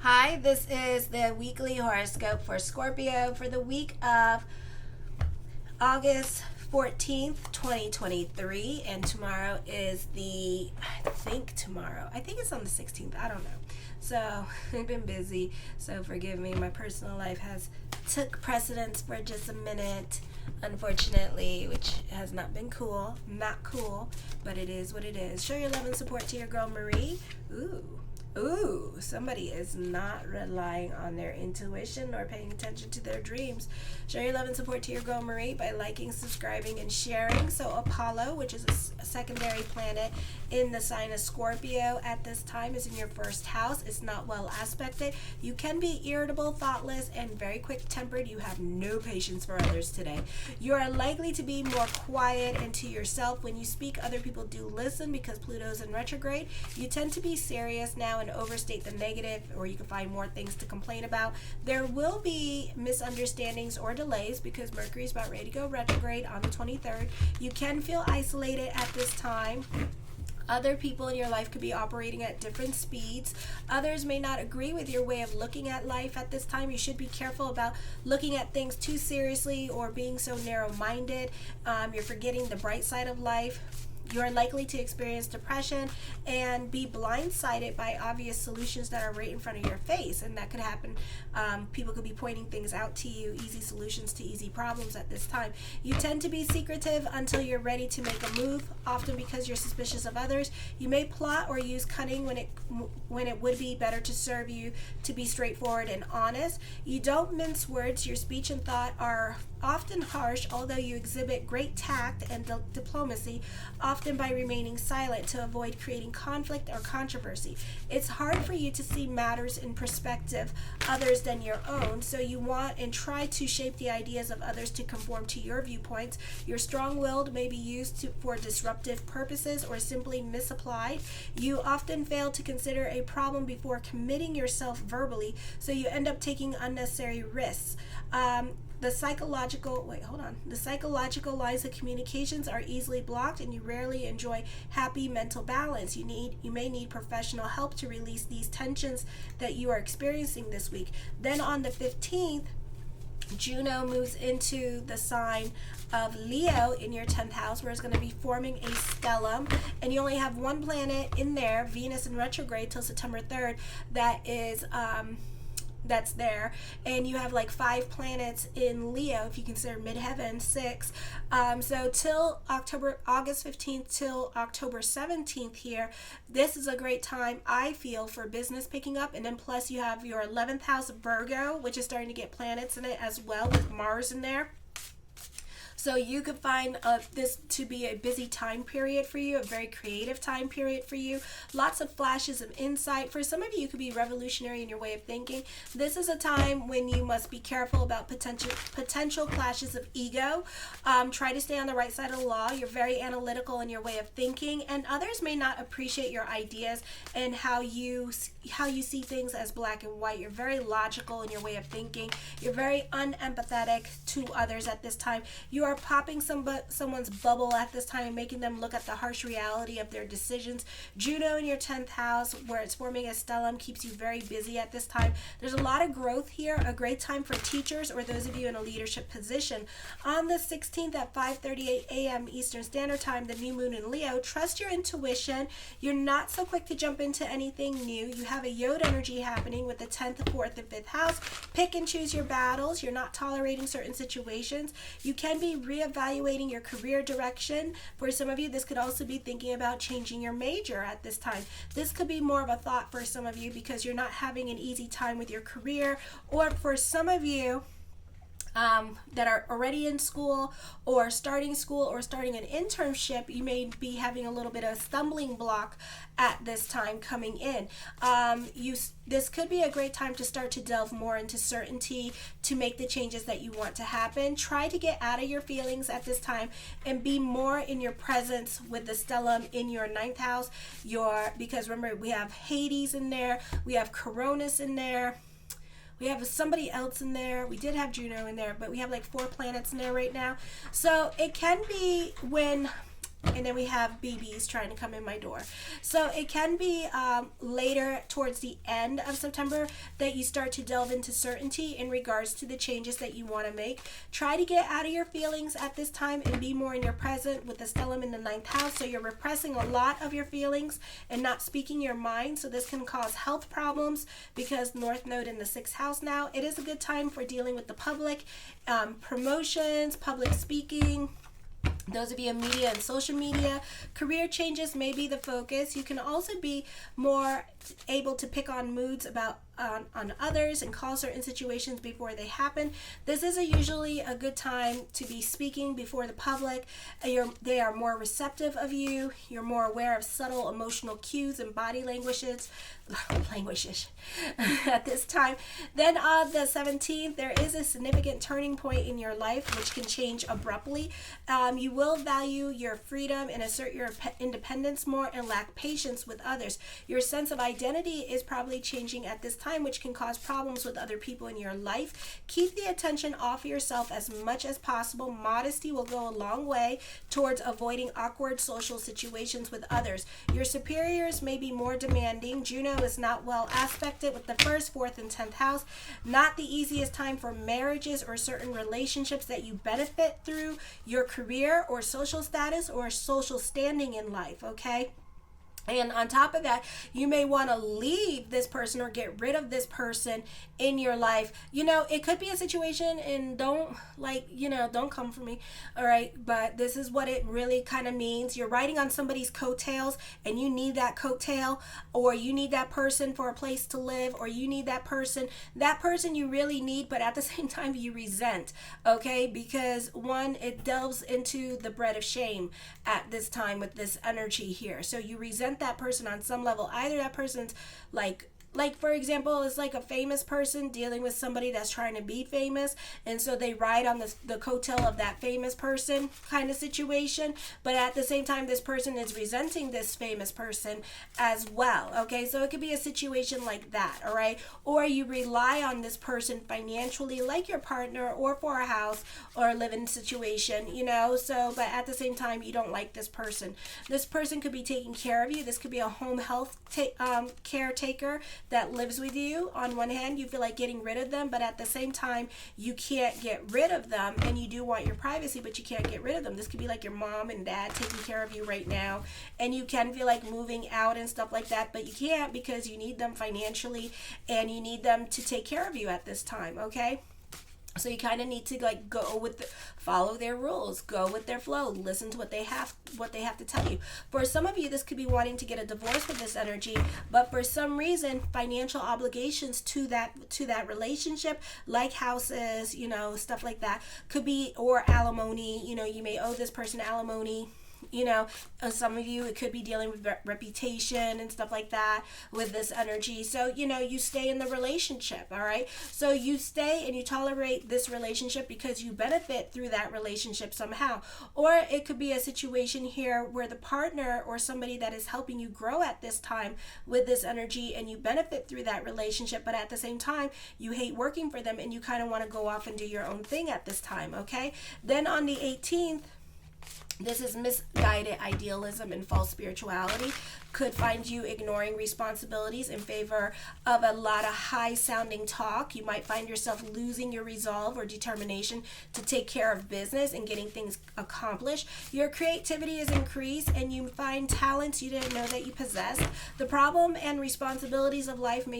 Hi, this is the weekly horoscope for Scorpio for the week of August 14th, 2023. And tomorrow is I think it's on the 16th. I don't know. So I've been busy, so forgive me. My personal life has took precedence for just a minute, unfortunately, which has not been cool. Not cool, but it is what it is. Show your love and support to your girl Marie. Ooh, somebody is not relying on their intuition or paying attention to their dreams. Show your love and support to your girl Marie by liking, subscribing, and sharing. So Apollo, which is a secondary planet in the sign of Scorpio at this time, is in your first house. It's not well aspected. You can be irritable, thoughtless, and very quick-tempered. You have no patience for others today. You are likely to be more quiet and to yourself. When you speak, other people do listen because Pluto's in retrograde. You tend to be serious now and overstate the negative, or you can find more things to complain about. There will be misunderstandings or delays because Mercury is about ready to go retrograde on the 23rd. You can feel isolated at this time. Other people in your life could be operating at different speeds. Others may not agree with your way of looking at life at this time. You should be careful about looking at things too seriously or being so narrow-minded. You're forgetting the bright side of life. You are likely to experience depression and be blindsided by obvious solutions that are right in front of your face, and that could happen. People could be pointing things out to you, easy solutions to easy problems at this time. You tend to be secretive until you're ready to make a move, often because you're suspicious of others. You may plot or use cunning when it would be better to serve you to be straightforward and honest. You don't mince words. Your speech and thought are often harsh, although you exhibit great tact and diplomacy, often by remaining silent to avoid creating conflict or controversy. It's hard for you to see matters in perspective others than your own, so you want and try to shape the ideas of others to conform to your viewpoints. Your strong-willed may be used for disruptive purposes or simply misapplied. You often fail to consider a problem before committing yourself verbally, so you end up taking unnecessary risks. The psychological lines of communications are easily blocked, and you rarely enjoy happy mental balance. You may need professional help to release these tensions that you are experiencing this week. Then on the 15th, Juno moves into the sign of Leo in your 10th house, where it's going to be forming a stellium, and you only have one planet in there, Venus in retrograde till September 3rd, that's there, and you have like 5 planets in Leo if you consider midheaven 6. So till August 15th till October 17th here, this is a great time, I feel, for business picking up. And then plus you have your 11th house Virgo, which is starting to get planets in it as well, with Mars in there. So you could find this to be a busy time period for you, a very creative time period for you. Lots of flashes of insight. For some of you, could be revolutionary in your way of thinking. This is a time when you must be careful about potential clashes of ego. Try to stay on the right side of the law. You're very analytical in your way of thinking, and others may not appreciate your ideas and how you see things as black and white. You're very logical in your way of thinking. You're very unempathetic to others at this time. You are popping someone's bubble at this time and making them look at the harsh reality of their decisions. Juno in your 10th house, where it's forming a stellium, keeps you very busy at this time. There's a lot of growth here, a great time for teachers or those of you in a leadership position. On the 16th at 5:38 a.m. Eastern Standard Time, the new moon in Leo, trust your intuition. You're not so quick to jump into anything new. You have a Yod energy happening with the 10th, 4th, and 5th house. Pick and choose your battles. You're not tolerating certain situations. You can be reevaluating your career direction. For some of you, this could also be thinking about changing your major at this time. This could be more of a thought for some of you because you're not having an easy time with your career, or for some of you that are already in school or starting an internship, you may be having a little bit of a stumbling block at this time coming in. This could be a great time to start to delve more into certainty to make the changes that you want to happen. Try to get out of your feelings at this time and be more in your presence with the stellium in your 9th house. Because remember, we have Hades in there, we have Coronis in there, we have somebody else in there. We did have Juno in there, but we have like 4 planets in there right now. So it can be when And then we have BBs trying to come in my door. So it can be later towards the end of September that you start to delve into certainty in regards to the changes that you want to make. Try to get out of your feelings at this time and be more in your present with the stellium in the 9th house. So you're repressing a lot of your feelings and not speaking your mind. So this can cause health problems because North Node in the 6th house now. It is a good time for dealing with the public, promotions, public speaking. Those of you in media and social media, career changes may be the focus. You can also be more able to pick on moods about on others and call certain situations before they happen. This is usually a good time to be speaking before the public. They are more receptive of you. You're more aware of subtle emotional cues and body languages at this time. Then on the 17th, there is a significant turning point in your life which can change abruptly. You will value your freedom and assert your independence more and lack patience with others. Your sense of identity is probably changing at this time, which can cause problems with other people in your life. Keep the attention off yourself as much as possible. Modesty will go a long way towards avoiding awkward social situations with others. Your superiors may be more demanding. Juno is not well aspected with the 1st, 4th, and 10th house. Not the easiest time for marriages or certain relationships that you benefit through your career or social status or social standing in life, okay? And on top of that, you may want to leave this person or get rid of this person in your life. You know, it could be a situation, and don't come for me, all right? But this is what it really kind of means. You're riding on somebody's coattails, and you need that coattail, or you need that person for a place to live, or you need that person you really need, but at the same time you resent, okay? Because one, it delves into the bread of shame at this time with this energy here. So you resent that person on some level. Either that person's like for example, is like a famous person dealing with somebody that's trying to be famous, and so they ride on the coattail of that famous person kind of situation, but at the same time this person is resenting this famous person as well, okay? So it could be a situation like that, all right? Or you rely on this person financially, like your partner, or for a house or a living situation, you know? So, but at the same time you don't like this person. This person could be taking care of you. This could be a home health caretaker that lives with you. On one hand, you feel like getting rid of them, but at the same time, you can't get rid of them, and you do want your privacy, but you can't get rid of them. This could be like your mom and dad taking care of you right now, and you can feel like moving out and stuff like that, but you can't because you need them financially, and you need them to take care of you at this time, okay? So you kind of need to like follow their rules, go with their flow, listen to what they have to tell you. For some of you, this could be wanting to get a divorce with this energy, but for some reason, financial obligations to that relationship, like houses, you know, stuff like that, could be, or alimony. You know, you may owe this person alimony. You know, some of you, it could be dealing with reputation and stuff like that with this energy. So, you know, you stay in the relationship, all right? So you stay and you tolerate this relationship because you benefit through that relationship somehow. Or it could be a situation here where the partner or somebody that is helping you grow at this time with this energy, and you benefit through that relationship, but at the same time, you hate working for them and you kind of want to go off and do your own thing at this time, okay? Then on the 18th, this is misguided idealism and false spirituality. Could find you ignoring responsibilities in favor of a lot of high-sounding talk. You might find yourself losing your resolve or determination to take care of business and getting things accomplished. Your creativity is increased, and you find talents you didn't know that you possessed. The problem and responsibilities of life may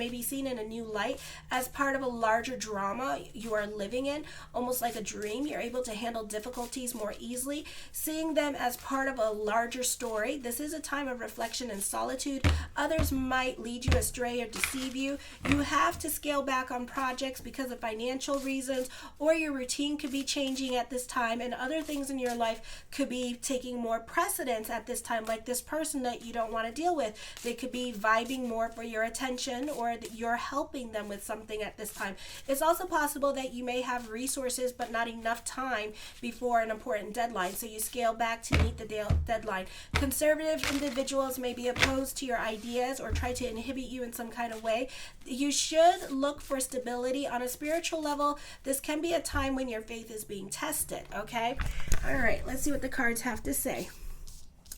be seen in a new light as part of a larger drama you are living in, almost like a dream. You're able to handle difficulties more easily, seeing them as part of a larger story. This is a time of reflection and solitude. Others might lead you astray or deceive you. You have to scale back on projects because of financial reasons, or your routine could be changing at this time, and other things in your life could be taking more precedence at this time, like this person that you don't want to deal with. They could be vibing more for your attention, or that you're helping them with something at this time. It's also possible that you may have resources but not enough time before an important deadline deadline, so you scale back to meet the deadline. Conservative individuals may be opposed to your ideas or try to inhibit you in some kind of way. You should look for stability. On a spiritual level, this can be a time when your faith is being tested, okay? All right, let's see what the cards have to say.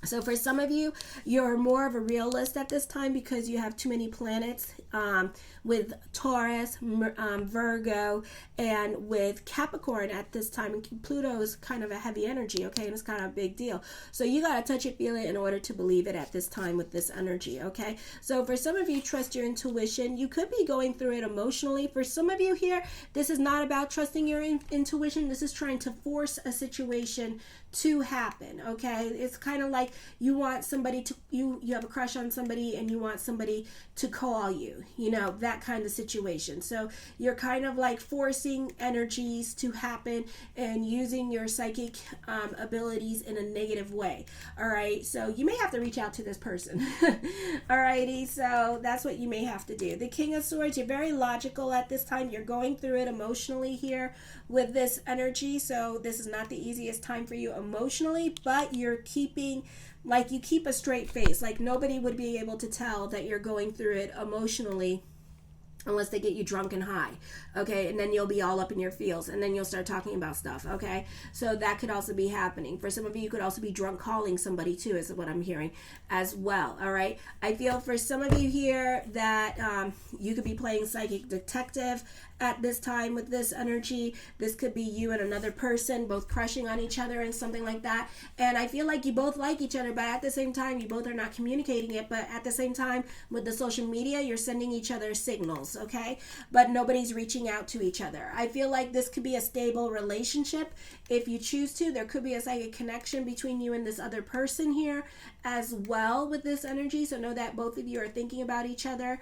So for some of you, you're more of a realist at this time because you have too many planets with Taurus, Virgo, and with Capricorn at this time. And Pluto is kind of a heavy energy, okay? And it's kind of a big deal. So you got to touch it, feel it in order to believe it at this time with this energy, okay? So for some of you, trust your intuition. You could be going through it emotionally. For some of you here, this is not about trusting your intuition. This is trying to force a situation to happen, okay? It's kind of like you want somebody to, you have a crush on somebody and you want somebody to call you, you know, that kind of situation. So you're kind of like forcing energies to happen and using your psychic abilities in a negative way, all right? So you may have to reach out to this person, all righty? So that's what you may have to do. The King of Swords, you're very logical at this time. You're going through it emotionally here with this energy, so this is not the easiest time for you emotionally, but you're keeping, like, you keep a straight face. Like, nobody would be able to tell that you're going through it emotionally unless they get you drunk and high, okay? And then you'll be all up in your feels, and then you'll start talking about stuff, okay? So that could also be happening. For some of you, you could also be drunk calling somebody too, is what I'm hearing as well, all right? I feel for some of you here that you could be playing psychic detective at this time with this energy. This could be you and another person both crushing on each other and something like that. And I feel like you both like each other, but at the same time, you both are not communicating it. But at the same time, with the social media, you're sending each other signals, okay? But nobody's reaching out to each other. I feel like this could be a stable relationship. If you choose to, there could be a psychic connection between you and this other person here as well with this energy. So know that both of you are thinking about each other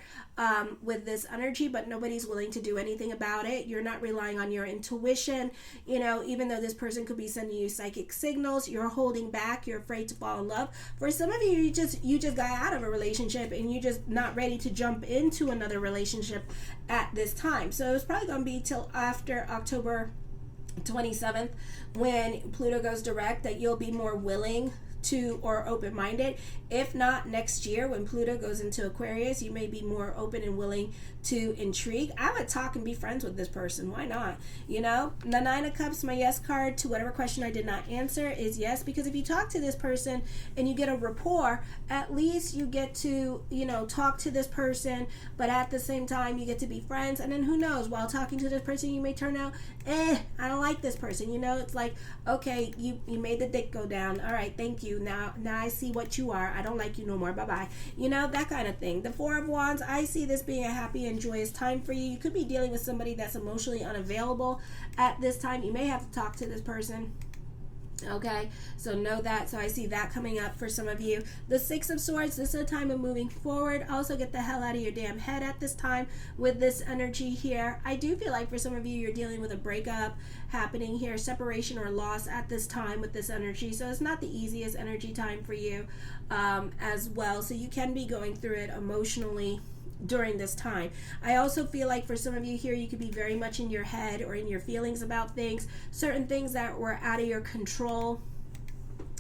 with this energy, but nobody's willing to do anything about it. You're not relying on your intuition, you know, even though this person could be sending you psychic signals, you're holding back, you're afraid to fall in love. For some of you, you just got out of a relationship and you're just not ready to jump into another relationship at this time. So it's probably going to be till after October 27th when Pluto goes direct that you'll be more willing to, or open-minded. If not, next year when Pluto goes into Aquarius, you may be more open and willing to intrigue. I would talk and be friends with this person. Why not? You know, the Nine of Cups, my yes card to whatever question I did not answer is yes, because if you talk to this person and you get a rapport, at least you get to, you know, talk to this person, but at the same time you get to be friends. And then who knows, while talking to this person, you may turn out, I don't like this person. You know, it's like, okay, you made the dick go down. All right, thank you. Now I see what you are. I don't like you no more. Bye-bye. You know, that kind of thing. The Four of Wands, I see this being a happy and joyous time for you. You could be dealing with somebody that's emotionally unavailable at this time. You may have to talk to this person. Okay, so know that. So I see that coming up for some of you. The Six of Swords, this is a time of moving forward. Also get the hell out of your damn head at this time with this energy here. I do feel like for some of you, you're dealing with a breakup happening here, separation or loss at this time with this energy. So it's not the easiest energy time for you as well. So you can be going through it emotionally during this time. I also feel like for some of you here, you could be very much in your head or in your feelings about things, certain things that were out of your control,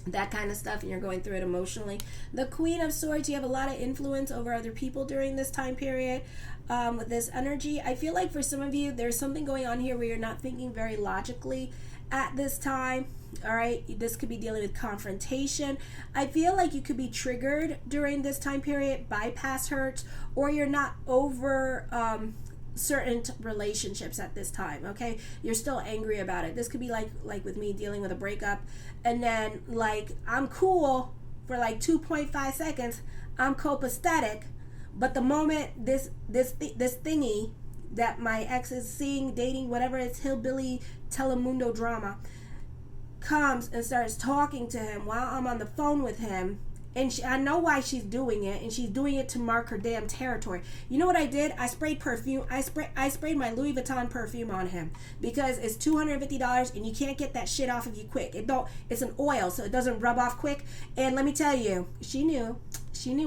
that kind of stuff, and you're going through it emotionally. The Queen of Swords, you have a lot of influence over other people during this time period with this energy. I feel like for some of you, there's something going on here where you're not thinking very logically at this time. All right, this could be dealing with confrontation. I feel like you could be triggered during this time period by past hurts, or you're not over certain relationships at this time. Okay, you're still angry about it. This could be like with me dealing with a breakup, and then like I'm cool for like 2.5 seconds, I'm copacetic, but the moment this thingy that my ex is seeing, dating, whatever, it's hillbilly Telemundo drama, comes and starts talking to him while I'm on the phone with him, and I know why she's doing it, and she's doing it to mark her damn territory. You know what I did? I sprayed perfume. I sprayed my Louis Vuitton perfume on him because it's $250 and you can't get that shit off of you quick. It's an oil, so it doesn't rub off quick. And let me tell you, she knew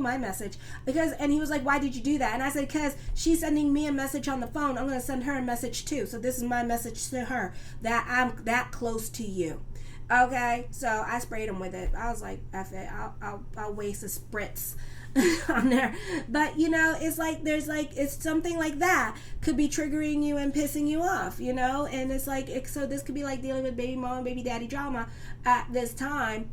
my message, and he was like, why did you do that? And I said, because she's sending me a message on the phone, I'm going to send her a message too. So this is my message to her, that I'm that close to you. Okay, so I sprayed them with it. I was like, F it, I'll waste a spritz on there. But it's like it's something like that could be triggering you and pissing you off, and it's like so this could be like dealing with baby mom, baby daddy drama at this time.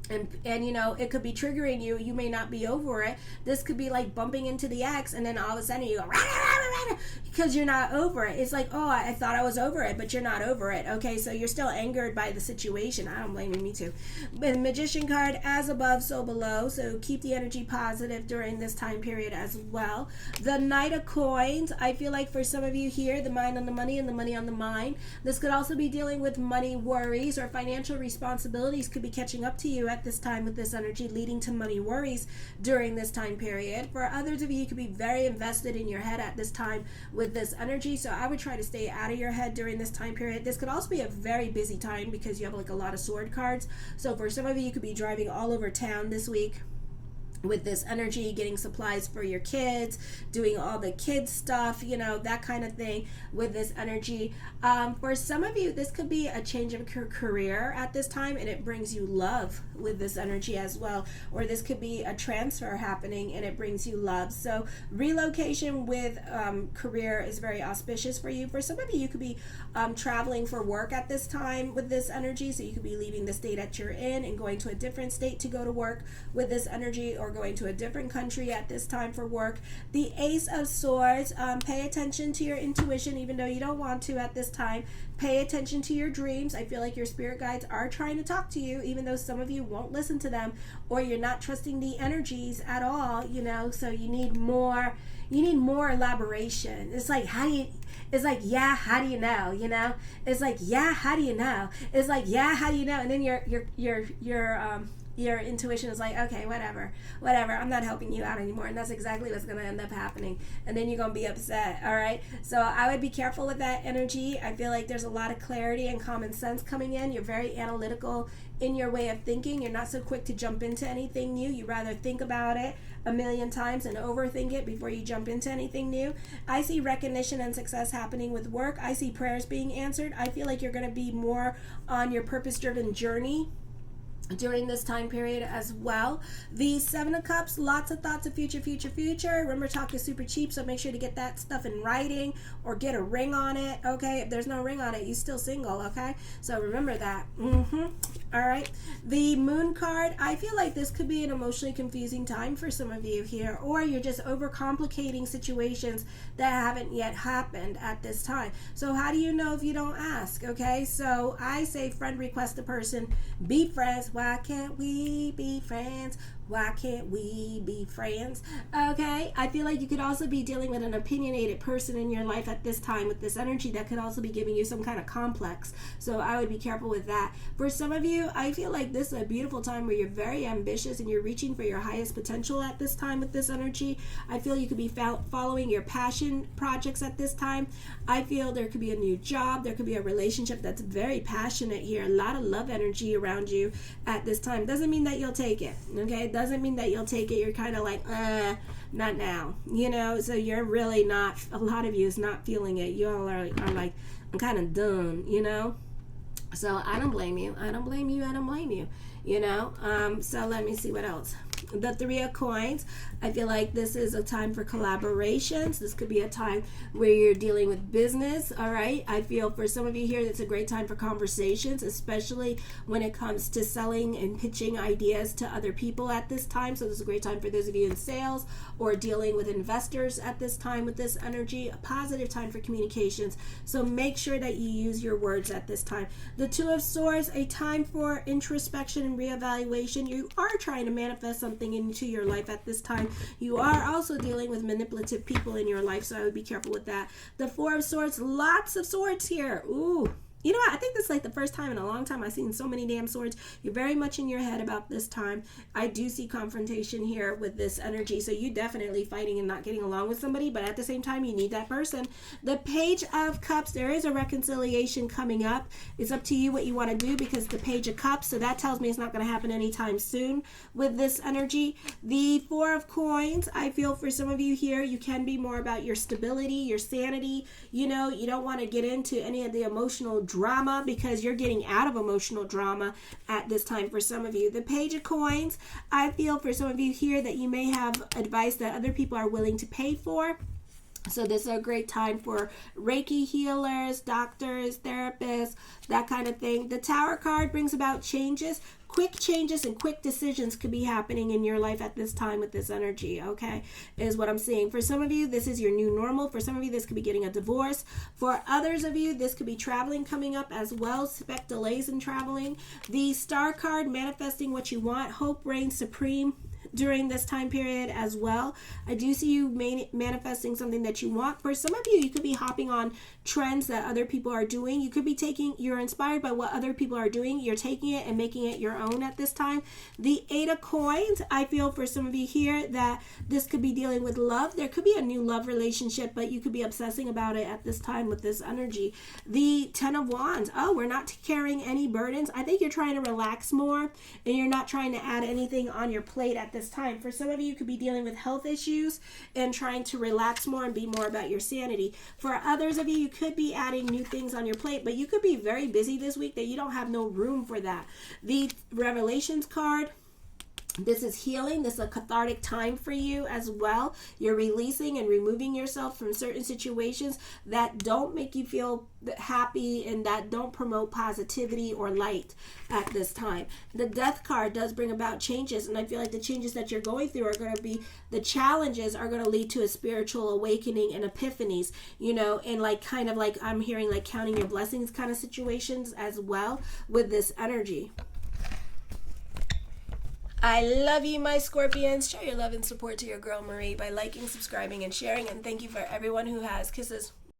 And it could be triggering you. You may not be over it. This could be like bumping into the ex, and then all of a sudden you go rah, rah, rah, because you're not over it. It's like, oh, I thought I was over it, but you're not over it. Okay, so you're still angered by the situation. I don't blame you, me too. The Magician card, as above, so below. So keep the energy positive during this time period as well. The Knight of Coins. I feel like for some of you here, the mind on the money and the money on the mind. This could also be dealing with money worries or financial responsibilities could be catching up to you at this time with this energy, leading to money worries during this time period. For others of you, you could be very invested in your head at this time with this energy, so I would try to stay out of your head during this time period. This could also be a very busy time because you have like a lot of sword cards. So for some of you could be driving all over town this week with this energy, getting supplies for your kids, doing all the kids stuff, that kind of thing with this energy. For some of you, this could be a change of career at this time, and it brings you love with this energy as well. Or this could be a transfer happening and it brings you love. So relocation with career is very auspicious for you. For some of you, you could be traveling for work at this time with this energy. So you could be leaving the state that you're in and going to a different state to go to work with this energy, or going to a different country at this time for work. The Ace of Swords, pay attention to your intuition even though you don't want to at this time. Pay attention to your dreams. I feel like your spirit guides are trying to talk to you, even though some of you won't listen to them, or you're not trusting the energies at all, so you need more elaboration. It's like, how do you know? It's like, yeah, how do you know? It's like, yeah, how do you know? It's like, yeah, how do you know? And then your intuition is like, okay, whatever, I'm not helping you out anymore. And that's exactly what's going to end up happening. And then you're going to be upset. All right. So I would be careful with that energy. I feel like there's a lot of clarity and common sense coming in. You're very analytical in your way of thinking. You're not so quick to jump into anything new. You rather think about it a million times and overthink it before you jump into anything new. I see recognition and success happening with work. I see prayers being answered. I feel like you're going to be more on your purpose-driven journey during this time period as well. The Seven of Cups, lots of thoughts of future. Remember, talk is super cheap, so make sure to get that stuff in writing or get a ring on it. Okay, if there's no ring on it, you're still single. Okay, so remember that. All right, the Moon card, I feel like this could be an emotionally confusing time for some of you here, or you're just overcomplicating situations that haven't yet happened at this time. So how do you know if you don't ask? Okay, so I say friend request a person, be friends. Why can't we be friends? Why can't we be friends? Okay, I feel like you could also be dealing with an opinionated person in your life at this time with this energy that could also be giving you some kind of complex. So I would be careful with that. For some of you, I feel like this is a beautiful time where you're very ambitious and you're reaching for your highest potential at this time with this energy. I feel you could be following your passion projects at this time. I feel there could be a new job. There could be a relationship that's very passionate here. A lot of love energy around you at this time. Doesn't mean that you'll take it. Okay, doesn't mean that you'll take it. You're kind of like, not now, so you're really not, a lot of you is not feeling it. You all are like, I'm kind of done, so I don't blame you. So let me see what else. The Three of Coins, I feel like this is a time for collaborations. This could be a time where you're dealing with business. All right, I feel for some of you here, it's a great time for conversations, especially when it comes to selling and pitching ideas to other people at this time. So this is a great time for those of you in sales or dealing with investors at this time with this energy. A positive time for communications. So make sure that you use your words at this time. The Two of Swords, a time for introspection and reevaluation. You are trying to manifest something into your life at this time. You are also dealing with manipulative people in your life, so I would be careful with that. The Four of Swords, lots of swords here. Ooh. You know what? I think this is like the first time in a long time I've seen so many damn swords. You're very much in your head about this time. I do see confrontation here with this energy. So you definitely fighting and not getting along with somebody, but at the same time, you need that person. The Page of Cups, there is a reconciliation coming up. It's up to you what you want to do because the Page of Cups, so that tells me it's not going to happen anytime soon with this energy. The Four of Coins, I feel for some of you here, you can be more about your stability, your sanity. You don't want to get into any of the emotional drama because you're getting out of emotional drama at this time for some of you. The Page of Coins, I feel for some of you here that you may have advice that other people are willing to pay for. So this is a great time for Reiki healers, doctors, therapists, that kind of thing. The Tower card brings about changes. Quick changes and quick decisions could be happening in your life at this time with this energy, okay, is what I'm seeing. For some of you, this is your new normal. For some of you, this could be getting a divorce. For others of you, this could be traveling coming up as well. Expect delays in traveling. The Star card, manifesting what you want. Hope reigns supreme during this time period as well. I do see you manifesting something that you want. For some of you, you could be hopping on trends that other people are doing. You could be you're inspired by what other people are doing. You're taking it and making it your own at this time. The Eight of Coins, I feel for some of you here that this could be dealing with love. There could be a new love relationship, but you could be obsessing about it at this time with this energy. The Ten of Wands, oh, we're not carrying any burdens. I think you're trying to relax more and you're not trying to add anything on your plate at this time. For some of you, could be dealing with health issues and trying to relax more and be more about your sanity. For others of you, you could be adding new things on your plate, but you could be very busy this week that you don't have no room for that. The Revelations card, this is healing. This is a cathartic time for you as well. You're releasing and removing yourself from certain situations that don't make you feel happy and that don't promote positivity or light at this time. The Death card does bring about changes, and I feel like the changes that you're going through are going to be, the challenges are going to lead to a spiritual awakening and epiphanies, you know, and like kind of like I'm hearing like counting your blessings kind of situations as well with this energy. I love you, my Scorpions. Show your love and support to your girl Marie by liking, subscribing, and sharing. And thank you for everyone who has. Kisses.